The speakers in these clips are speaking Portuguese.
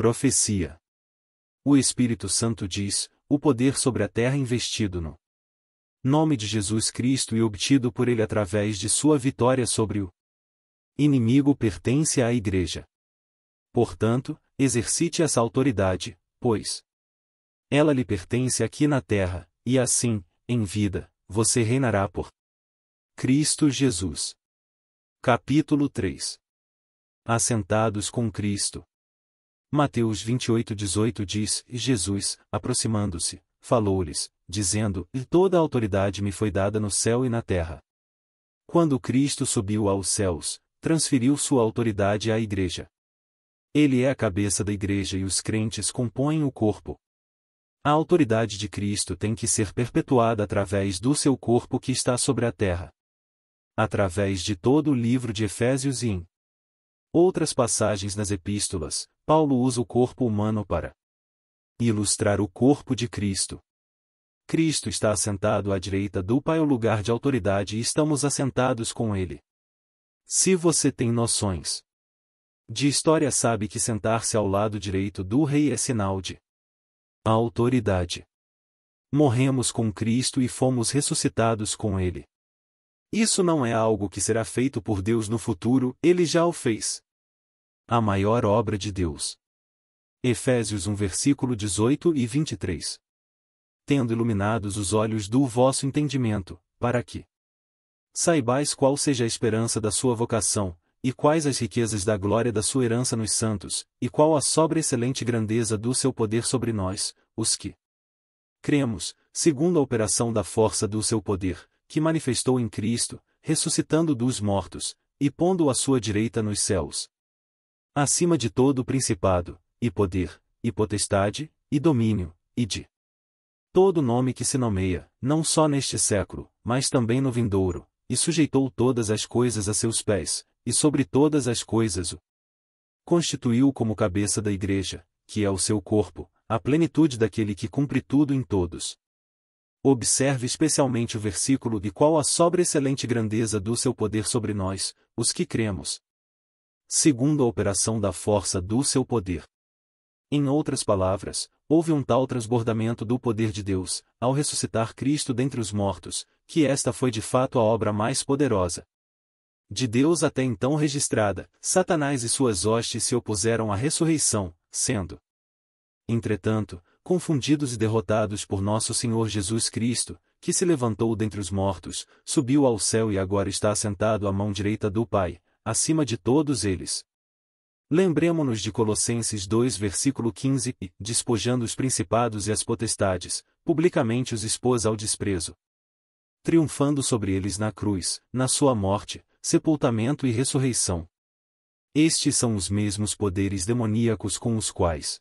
Profecia. O Espírito Santo diz, o poder sobre a terra investido no nome de Jesus Cristo e obtido por ele através de sua vitória sobre o inimigo pertence à Igreja. Portanto, exercite essa autoridade, pois ela lhe pertence aqui na terra, e assim, em vida, você reinará por Cristo Jesus. Capítulo 3. Assentados com Cristo. Mateus 28:18 diz, Jesus, aproximando-se, falou-lhes, dizendo, toda a autoridade me foi dada no céu e na terra. Quando Cristo subiu aos céus, transferiu sua autoridade à Igreja. Ele é a cabeça da Igreja e os crentes compõem o corpo. A autoridade de Cristo tem que ser perpetuada através do seu corpo que está sobre a terra. Através de todo o livro de Efésios e em outras passagens nas epístolas, Paulo usa o corpo humano para ilustrar o corpo de Cristo. Cristo está assentado à direita do Pai, o lugar de autoridade, e estamos assentados com ele. Se você tem noções de história, sabe que sentar-se ao lado direito do rei é sinal de autoridade. Morremos com Cristo e fomos ressuscitados com ele. Isso não é algo que será feito por Deus no futuro, ele já o fez. A maior obra de Deus. Efésios 1 versículo 18 e 23. Tendo iluminados os olhos do vosso entendimento, para que saibais qual seja a esperança da sua vocação, e quais as riquezas da glória da sua herança nos santos, e qual a sobreexcelente grandeza do seu poder sobre nós, os que cremos, segundo a operação da força do seu poder, que manifestou em Cristo, ressuscitando dos mortos, e pondo-o à sua direita nos céus. Acima de todo principado, e poder, e potestade, e domínio, e de todo nome que se nomeia, não só neste século, mas também no vindouro, e sujeitou todas as coisas a seus pés, e sobre todas as coisas o constituiu como cabeça da Igreja, que é o seu corpo, a plenitude daquele que cumpre tudo em todos. Observe especialmente o versículo de qual a sobreexcelente grandeza do seu poder sobre nós, os que cremos. Segundo a operação da força do seu poder. Em outras palavras, houve um tal transbordamento do poder de Deus, ao ressuscitar Cristo dentre os mortos, que esta foi de fato a obra mais poderosa de Deus até então registrada. Satanás e suas hostes se opuseram à ressurreição, sendo, entretanto, confundidos e derrotados por nosso Senhor Jesus Cristo, que se levantou dentre os mortos, subiu ao céu e agora está assentado à mão direita do Pai, acima de todos eles. Lembremo-nos de Colossenses 2 versículo 15, e, despojando os principados e as potestades, publicamente os expôs ao desprezo, triunfando sobre eles na cruz, na sua morte, sepultamento e ressurreição. Estes são os mesmos poderes demoníacos com os quais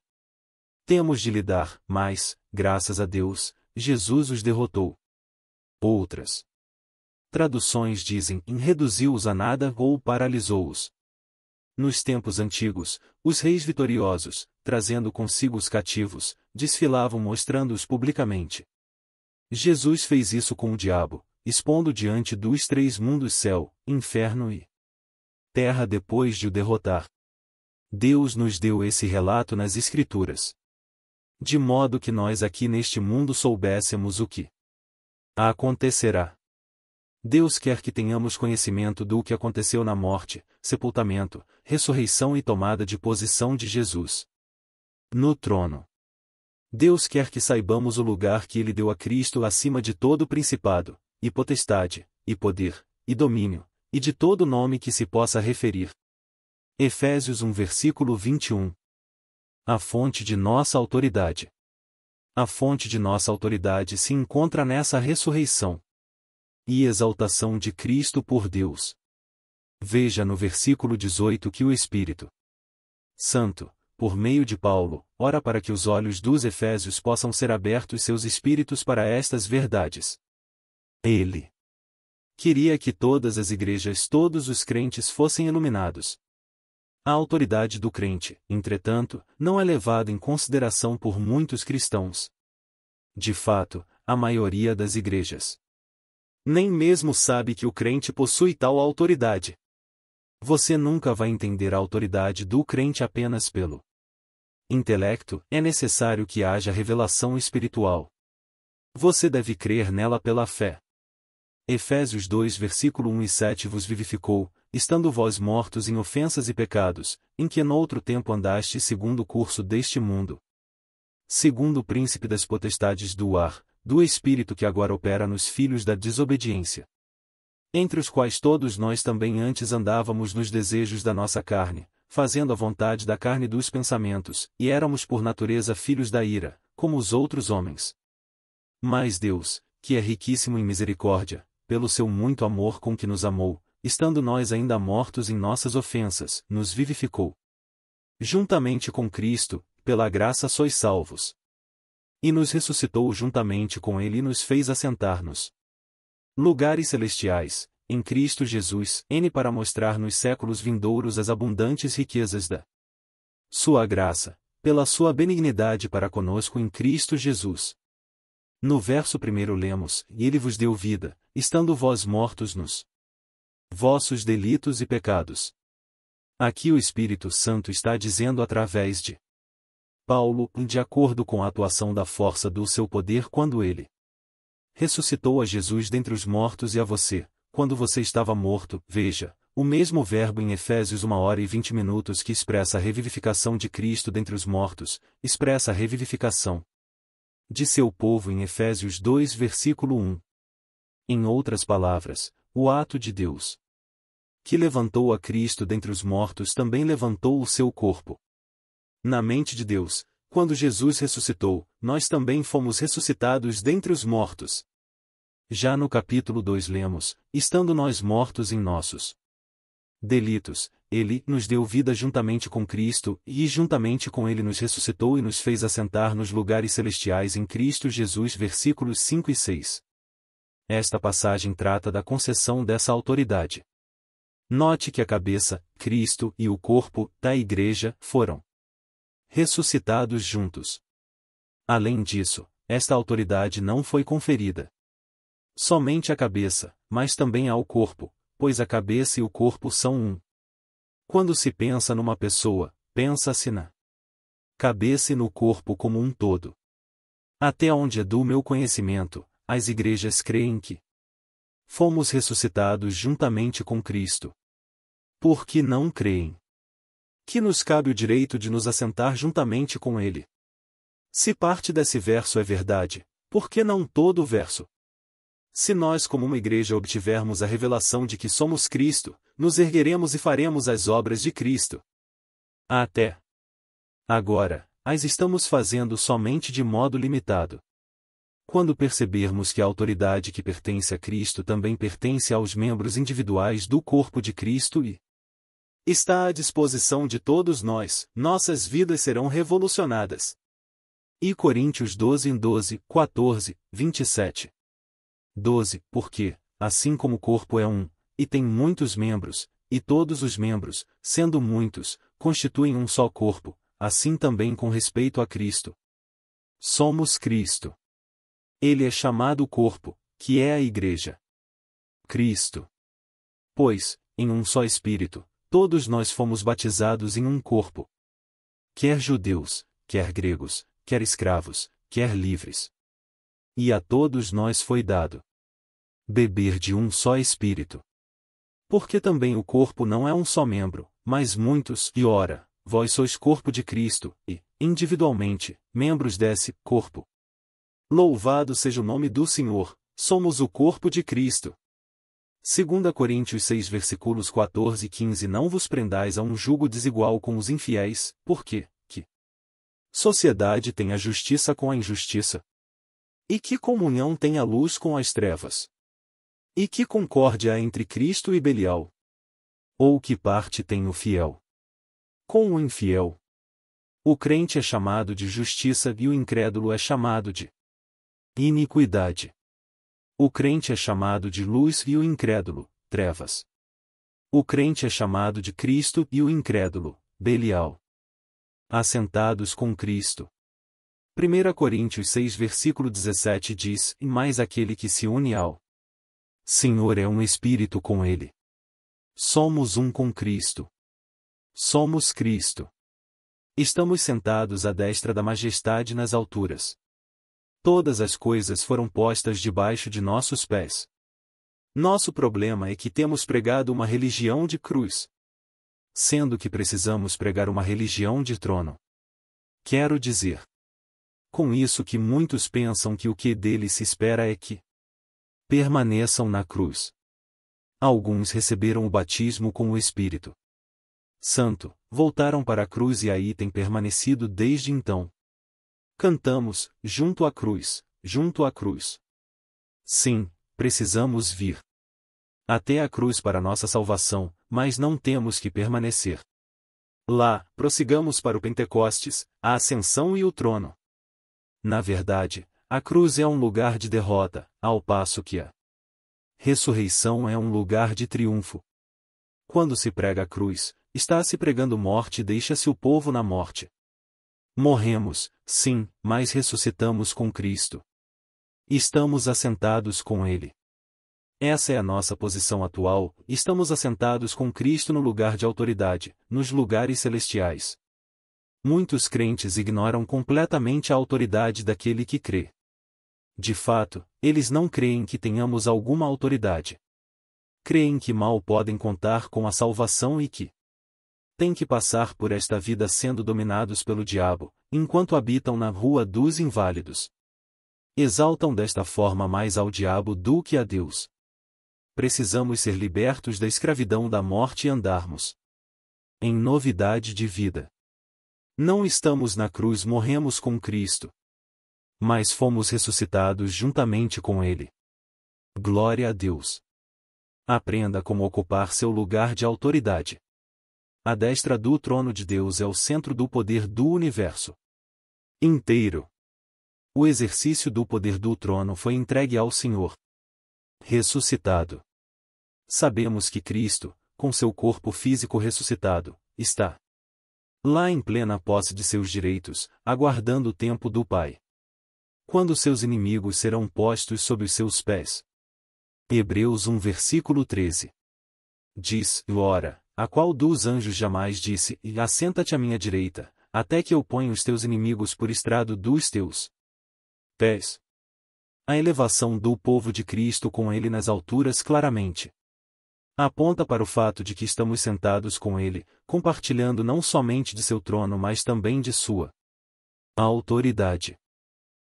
temos de lidar, mas, graças a Deus, Jesus os derrotou. Outras traduções dizem reduziu-os a nada ou paralisou-os. Nos tempos antigos, os reis vitoriosos, trazendo consigo os cativos, desfilavam mostrando-os publicamente. Jesus fez isso com o diabo, expondo diante dos três mundos céu, inferno e terra depois de o derrotar. Deus nos deu esse relato nas Escrituras, de modo que nós aqui neste mundo soubéssemos o que acontecerá. Deus quer que tenhamos conhecimento do que aconteceu na morte, sepultamento, ressurreição e tomada de posição de Jesus no trono. Deus quer que saibamos o lugar que Ele deu a Cristo acima de todo principado, e potestade, e poder, e domínio, e de todo nome que se possa referir. Efésios 1 versículo 21. A fonte de nossa autoridade. A fonte de nossa autoridade se encontra nessa ressurreição e exaltação de Cristo por Deus. Veja no versículo 18 que o Espírito Santo, por meio de Paulo, ora para que os olhos dos efésios possam ser abertos seus espíritos para estas verdades. Ele queria que todas as igrejas, todos os crentes fossem iluminados. A autoridade do crente, entretanto, não é levada em consideração por muitos cristãos. De fato, a maioria das igrejas nem mesmo sabe que o crente possui tal autoridade. Você nunca vai entender a autoridade do crente apenas pelo intelecto, é necessário que haja revelação espiritual. Você deve crer nela pela fé. Efésios 2 versículo 1 e 7 vos vivificou, estando vós mortos em ofensas e pecados, em que noutro tempo andastes segundo o curso deste mundo. Segundo o príncipe das potestades do ar, do espírito que agora opera nos filhos da desobediência. Entre os quais todos nós também antes andávamos nos desejos da nossa carne, fazendo a vontade da carne e dos pensamentos, e éramos por natureza filhos da ira, como os outros homens. Mas Deus, que é riquíssimo em misericórdia, pelo seu muito amor com que nos amou, estando nós ainda mortos em nossas ofensas, nos vivificou. Juntamente com Cristo, pela graça sois salvos. E nos ressuscitou juntamente com Ele e nos fez assentar nos lugares celestiais, em Cristo Jesus, para mostrar nos séculos vindouros as abundantes riquezas da sua graça, pela sua benignidade para conosco em Cristo Jesus. No verso 1 lemos, e Ele vos deu vida, estando vós mortos nos vossos delitos e pecados. Aqui o Espírito Santo está dizendo através de Paulo, de acordo com a atuação da força do seu poder quando ele ressuscitou a Jesus dentre os mortos e a você, quando você estava morto, veja, o mesmo verbo em Efésios 1h20 que expressa a revivificação de Cristo dentre os mortos, expressa a revivificação de seu povo em Efésios 2 versículo 1. Em outras palavras, o ato de Deus que levantou a Cristo dentre os mortos também levantou o seu corpo. Na mente de Deus, quando Jesus ressuscitou, nós também fomos ressuscitados dentre os mortos. Já no capítulo 2 lemos, estando nós mortos em nossos delitos, Ele nos deu vida juntamente com Cristo, e juntamente com Ele nos ressuscitou e nos fez assentar nos lugares celestiais em Cristo Jesus. Versículos 5 e 6. Esta passagem trata da concessão dessa autoridade. Note que a cabeça, Cristo, e o corpo, da Igreja, foram ressuscitados juntos. Além disso, esta autoridade não foi conferida somente à cabeça, mas também ao corpo, pois a cabeça e o corpo são um. Quando se pensa numa pessoa, pensa-se na cabeça e no corpo como um todo. Até onde é do meu conhecimento, as igrejas creem que fomos ressuscitados juntamente com Cristo. Por que não creem que nos cabe o direito de nos assentar juntamente com Ele? Se parte desse verso é verdade, por que não todo o verso? Se nós como uma igreja obtivermos a revelação de que somos Cristo, nos ergueremos e faremos as obras de Cristo. Até agora, as estamos fazendo somente de modo limitado. Quando percebermos que a autoridade que pertence a Cristo também pertence aos membros individuais do corpo de Cristo e está à disposição de todos nós, nossas vidas serão revolucionadas. E Coríntios 12, 14, 27. 12. Porque, assim como o corpo é um, e tem muitos membros, e todos os membros, sendo muitos, constituem um só corpo, assim também com respeito a Cristo. Somos Cristo. Ele é chamado corpo, que é a Igreja. Cristo. Pois, em um só Espírito, todos nós fomos batizados em um corpo. Quer judeus, quer gregos, quer escravos, quer livres. E a todos nós foi dado beber de um só Espírito. Porque também o corpo não é um só membro, mas muitos, e ora, vós sois corpo de Cristo, e, individualmente, membros desse corpo. Louvado seja o nome do Senhor, somos o corpo de Cristo. 2 Coríntios 6 versículos 14 e 15. Não vos prendais a um jugo desigual com os infiéis, porque, que sociedade tem a justiça com a injustiça? E que comunhão tem a luz com as trevas? E que concórdia há entre Cristo e Belial? Ou que parte tem o fiel com o infiel? O crente é chamado de justiça e o incrédulo é chamado de iniquidade. O crente é chamado de luz e o incrédulo, trevas. O crente é chamado de Cristo e o incrédulo, Belial. Assentados com Cristo. 1 Coríntios 6 versículo 17 diz, mas aquele que se une ao Senhor é um espírito com Ele. Somos um com Cristo. Somos Cristo. Estamos sentados à destra da majestade nas alturas. Todas as coisas foram postas debaixo de nossos pés. Nosso problema é que temos pregado uma religião de cruz, sendo que precisamos pregar uma religião de trono. Quero dizer com isso que muitos pensam que o que deles se espera é que permaneçam na cruz. Alguns receberam o batismo com o Espírito Santo, voltaram para a cruz e aí têm permanecido desde então. Cantamos, junto à cruz, junto à cruz. Sim, precisamos vir até a cruz para nossa salvação, mas não temos que permanecer lá. Prossigamos para o Pentecostes, a ascensão e o trono. Na verdade, a cruz é um lugar de derrota, ao passo que a ressurreição é um lugar de triunfo. Quando se prega a cruz, está se pregando morte e deixa-se o povo na morte. Morremos, sim, mas ressuscitamos com Cristo. Estamos assentados com Ele. Essa é a nossa posição atual, estamos assentados com Cristo no lugar de autoridade, nos lugares celestiais. Muitos crentes ignoram completamente a autoridade daquele que crê. De fato, eles não creem que tenhamos alguma autoridade. Creem que mal podem contar com a salvação e que têm que passar por esta vida sendo dominados pelo diabo, enquanto habitam na rua dos inválidos. Exaltam desta forma mais ao diabo do que a Deus. Precisamos ser libertos da escravidão da morte e andarmos em novidade de vida. Não estamos na cruz, morremos com Cristo, mas fomos ressuscitados juntamente com Ele. Glória a Deus. Aprenda como ocupar seu lugar de autoridade. A destra do trono de Deus é o centro do poder do universo inteiro. O exercício do poder do trono foi entregue ao Senhor ressuscitado. Sabemos que Cristo, com seu corpo físico ressuscitado, está lá em plena posse de seus direitos, aguardando o tempo do Pai, quando seus inimigos serão postos sob os seus pés. Hebreus 1 versículo 13. Diz, ora, a qual dos anjos jamais disse, assenta-te à minha direita, até que eu ponha os teus inimigos por estrado dos teus pés. A elevação do povo de Cristo com Ele nas alturas claramente aponta para o fato de que estamos sentados com Ele, compartilhando não somente de seu trono mas também de sua autoridade.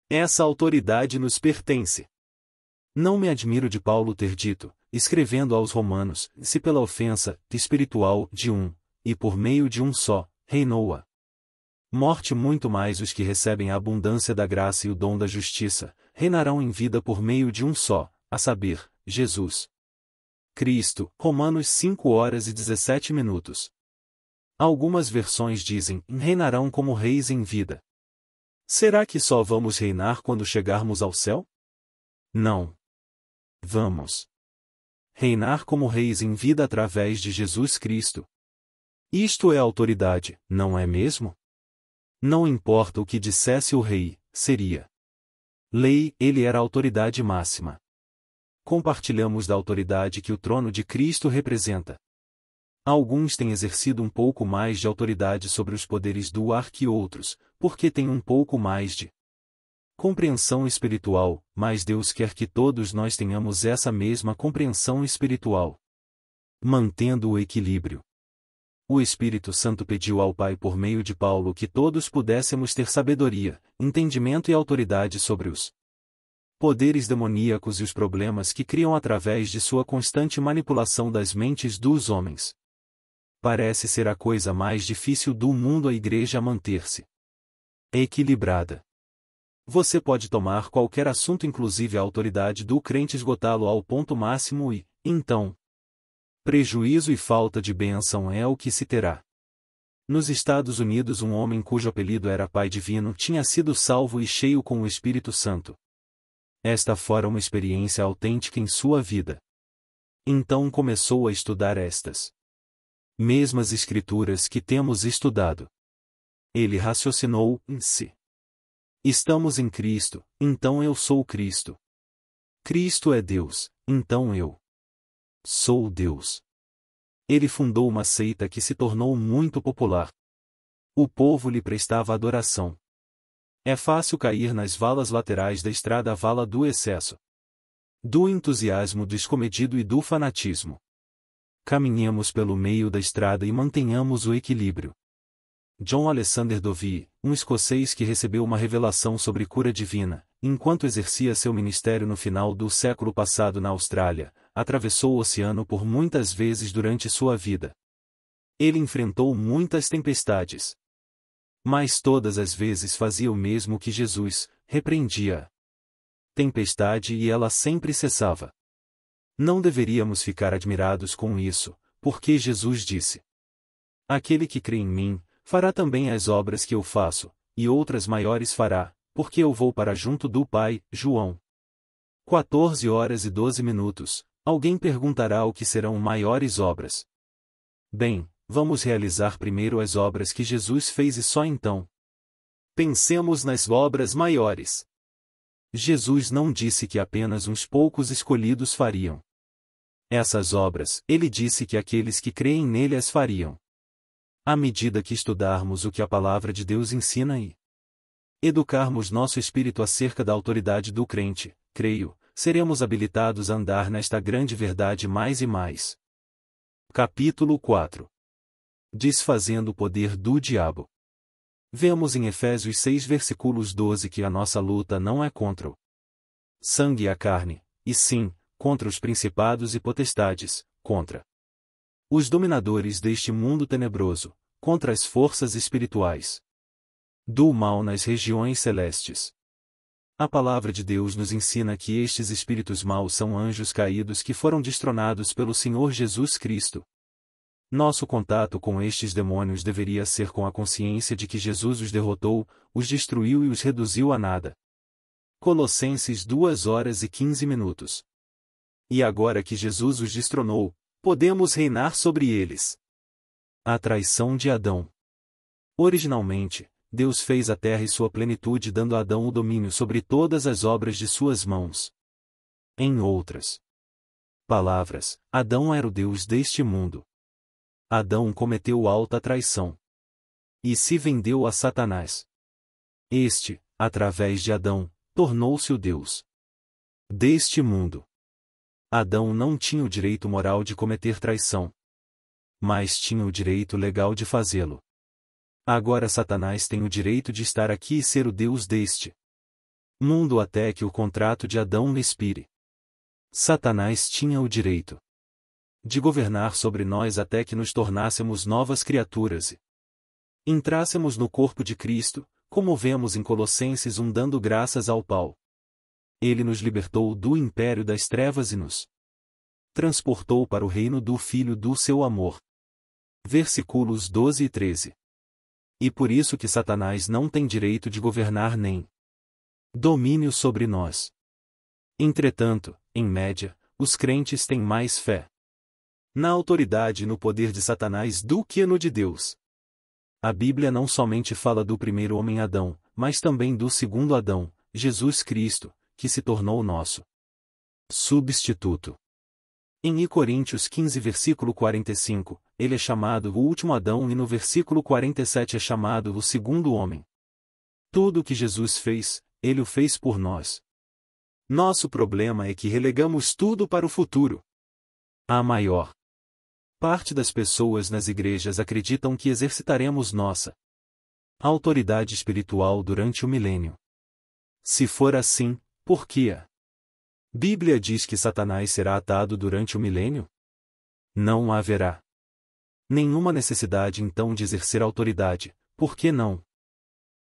Essa autoridade nos pertence. Não me admiro de Paulo ter dito, escrevendo aos Romanos, se pela ofensa espiritual de um, e por meio de um só, reinou a morte muito mais os que recebem a abundância da graça e o dom da justiça, reinarão em vida por meio de um só, a saber, Jesus Cristo. Romanos 5:17. Algumas versões dizem, reinarão como reis em vida. Será que só vamos reinar quando chegarmos ao céu? Não. Vamos reinar como reis em vida através de Jesus Cristo. Isto é autoridade, não é mesmo? Não importa o que dissesse o rei, seria lei, ele era a autoridade máxima. Compartilhamos da autoridade que o trono de Cristo representa. Alguns têm exercido um pouco mais de autoridade sobre os poderes do ar que outros, porque têm um pouco mais de compreensão espiritual, mas Deus quer que todos nós tenhamos essa mesma compreensão espiritual, mantendo o equilíbrio. O Espírito Santo pediu ao Pai por meio de Paulo que todos pudéssemos ter sabedoria, entendimento e autoridade sobre os poderes demoníacos e os problemas que criam através de sua constante manipulação das mentes dos homens. Parece ser a coisa mais difícil do mundo a igreja manter-se equilibrada. Você pode tomar qualquer assunto, inclusive a autoridade do crente, esgotá-lo ao ponto máximo e, então, prejuízo e falta de bênção é o que se terá. Nos Estados Unidos, um homem cujo apelido era Pai Divino tinha sido salvo e cheio com o Espírito Santo. Esta fora uma experiência autêntica em sua vida. Então começou a estudar estas mesmas escrituras que temos estudado. Ele raciocinou, se estamos em Cristo, então eu sou Cristo. Cristo é Deus, então eu sou Deus. Ele fundou uma seita que se tornou muito popular. O povo lhe prestava adoração. É fácil cair nas valas laterais da estrada, a vala do excesso, do entusiasmo descomedido e do fanatismo. Caminhemos pelo meio da estrada e mantenhamos o equilíbrio. John Alexander Dowie, um escocês que recebeu uma revelação sobre cura divina, enquanto exercia seu ministério no final do século passado na Austrália, atravessou o oceano por muitas vezes durante sua vida. Ele enfrentou muitas tempestades. Mas todas as vezes fazia o mesmo que Jesus, repreendia a tempestade e ela sempre cessava. Não deveríamos ficar admirados com isso, porque Jesus disse: aquele que crê em mim, fará também as obras que eu faço, e outras maiores fará, porque eu vou para junto do Pai. João 14h12. Alguém perguntará o que serão maiores obras. Bem, vamos realizar primeiro as obras que Jesus fez e só então pensemos nas obras maiores. Jesus não disse que apenas uns poucos escolhidos fariam essas obras, ele disse que aqueles que creem nele as fariam. À medida que estudarmos o que a palavra de Deus ensina e educarmos nosso espírito acerca da autoridade do crente, creio, seremos habilitados a andar nesta grande verdade mais e mais. Capítulo 4. Desfazendo o poder do diabo. Vemos em Efésios 6 versículos 12 que a nossa luta não é contra o sangue e a carne, e sim, contra os principados e potestades, contra os dominadores deste mundo tenebroso, contra as forças espirituais do mal nas regiões celestes. A palavra de Deus nos ensina que estes espíritos maus são anjos caídos que foram destronados pelo Senhor Jesus Cristo. Nosso contato com estes demônios deveria ser com a consciência de que Jesus os derrotou, os destruiu e os reduziu a nada. Colossenses 2h15. E agora que Jesus os destronou, podemos reinar sobre eles. A traição de Adão. Originalmente, Deus fez a terra e sua plenitude, dando a Adão o domínio sobre todas as obras de suas mãos. Em outras palavras, Adão era o Deus deste mundo. Adão cometeu alta traição e se vendeu a Satanás. Este, através de Adão, tornou-se o Deus deste mundo. Adão não tinha o direito moral de cometer traição, mas tinha o direito legal de fazê-lo. Agora Satanás tem o direito de estar aqui e ser o Deus deste mundo até que o contrato de Adão lhe expire. Satanás tinha o direito de governar sobre nós até que nos tornássemos novas criaturas e entrássemos no corpo de Cristo, como vemos em Colossenses 1, dando graças ao Pai. Ele nos libertou do império das trevas e nos transportou para o reino do Filho do seu amor. Versículos 12 e 13. E por isso que Satanás não tem direito de governar nem domínio sobre nós. Entretanto, em média, os crentes têm mais fé na autoridade e no poder de Satanás do que no de Deus. A Bíblia não somente fala do primeiro homem Adão, mas também do segundo Adão, Jesus Cristo, que se tornou nosso substituto. Em Coríntios 15 versículo 45, ele é chamado o último Adão e no versículo 47 é chamado o segundo homem. Tudo o que Jesus fez, ele o fez por nós. Nosso problema é que relegamos tudo para o futuro. A maior parte das pessoas nas igrejas acreditam que exercitaremos nossa autoridade espiritual durante o milênio. Se for assim, por que a Bíblia diz que Satanás será atado durante o milênio? Não haverá nenhuma necessidade então de exercer autoridade, por que não?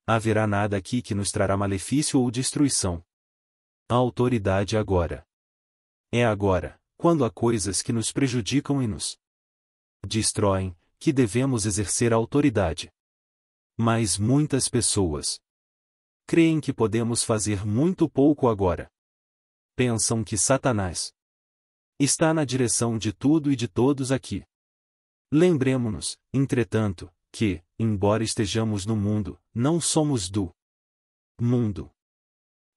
Haverá nada aqui que nos trará malefício ou destruição. A autoridade agora é agora, quando há coisas que nos prejudicam e nos destroem, que devemos exercer a autoridade. Mas muitas pessoas creem que podemos fazer muito pouco agora. Pensam que Satanás está na direção de tudo e de todos aqui. Lembremo-nos, entretanto, que, embora estejamos no mundo, não somos do mundo.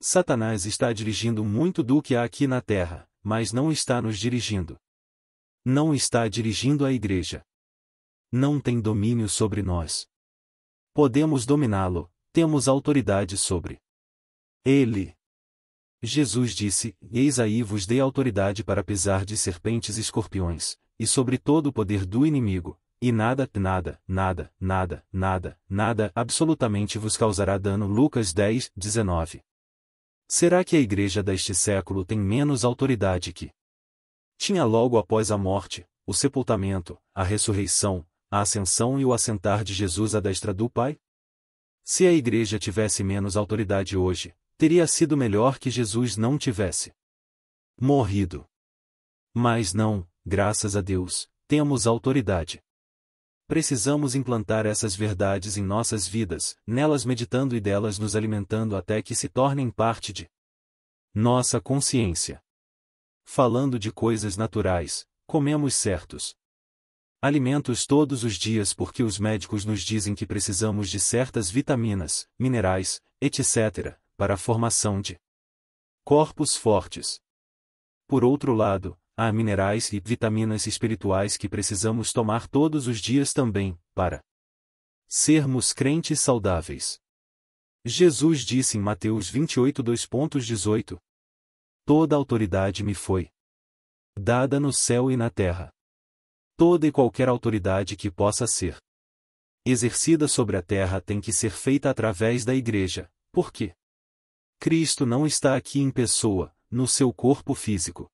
Satanás está dirigindo muito do que há aqui na terra, mas não está nos dirigindo. Não está dirigindo a igreja. Não tem domínio sobre nós. Podemos dominá-lo, temos autoridade sobre ele. Jesus disse: Eis aí vos dei autoridade para pisar de serpentes e escorpiões, e sobre todo o poder do inimigo, e nada, absolutamente vos causará dano. Lucas 10, 19. Será que a igreja deste século tem menos autoridade que tinha logo após a morte, o sepultamento, a ressurreição, a ascensão e o assentar de Jesus à destra do Pai? Se a igreja tivesse menos autoridade hoje, teria sido melhor que Jesus não tivesse morrido. Mas não, graças a Deus, temos autoridade. Precisamos implantar essas verdades em nossas vidas, nelas meditando e delas nos alimentando até que se tornem parte de nossa consciência. Falando de coisas naturais, comemos certos alimentos todos os dias porque os médicos nos dizem que precisamos de certas vitaminas, minerais, etc., para a formação de corpos fortes. Por outro lado, há minerais e vitaminas espirituais que precisamos tomar todos os dias também, para sermos crentes saudáveis. Jesus disse em Mateus 28, 2,18: Toda autoridade me foi dada no céu e na terra. Toda e qualquer autoridade que possa ser exercida sobre a terra tem que ser feita através da igreja, porque Cristo não está aqui em pessoa, no seu corpo físico.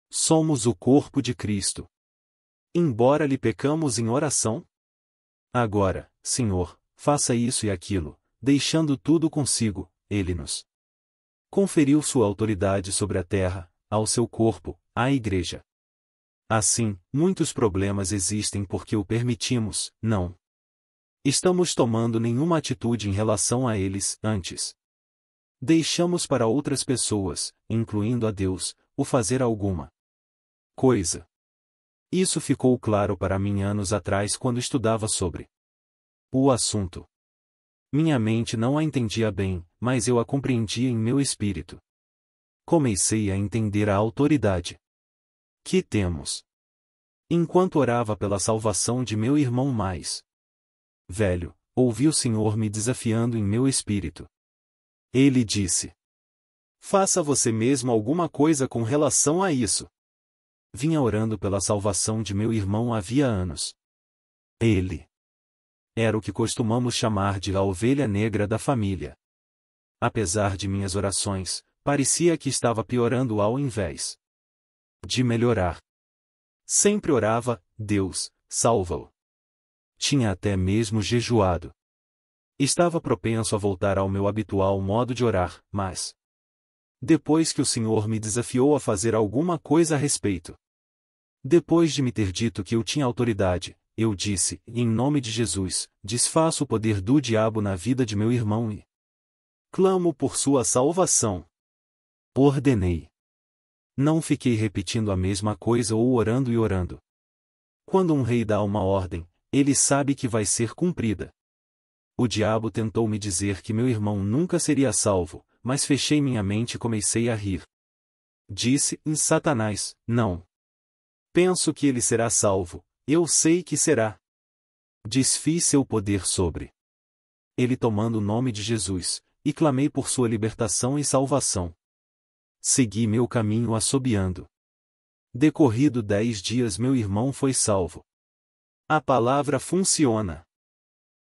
Somos o corpo de Cristo. Embora lhe pecamos em oração? Agora, Senhor, faça isso e aquilo, deixando tudo consigo, ele nos conferiu sua autoridade sobre a terra, ao seu corpo, à igreja. Assim, muitos problemas existem porque o permitimos, não estamos tomando nenhuma atitude em relação a eles, antes deixamos para outras pessoas, incluindo a Deus, o fazer alguma coisa. Isso ficou claro para mim anos atrás quando estudava sobre o assunto. Minha mente não a entendia bem, mas eu a compreendia em meu espírito. Comecei a entender a autoridade que temos. Enquanto orava pela salvação de meu irmão mais velho, ouvi o Senhor me desafiando em meu espírito. Ele disse: Faça você mesmo alguma coisa com relação a isso. Vinha orando pela salvação de meu irmão havia anos. Ele era o que costumamos chamar de a ovelha negra da família. Apesar de minhas orações, parecia que estava piorando ao invés de melhorar. Sempre orava: Deus, salva-o. Tinha até mesmo jejuado. Estava propenso a voltar ao meu habitual modo de orar, mas depois que o Senhor me desafiou a fazer alguma coisa a respeito, depois de me ter dito que eu tinha autoridade, eu disse: em nome de Jesus, desfaço o poder do diabo na vida de meu irmão e clamo por sua salvação. Ordenei. Não fiquei repetindo a mesma coisa ou orando e orando. Quando um rei dá uma ordem, ele sabe que vai ser cumprida. O diabo tentou me dizer que meu irmão nunca seria salvo, mas fechei minha mente e comecei a rir. Disse: Satanás, não. Penso que ele será salvo, eu sei que será. Desfiz seu poder sobre ele tomando o nome de Jesus, e clamei por sua libertação e salvação. Segui meu caminho assobiando. Decorrido 10 dias meu irmão foi salvo. A palavra funciona.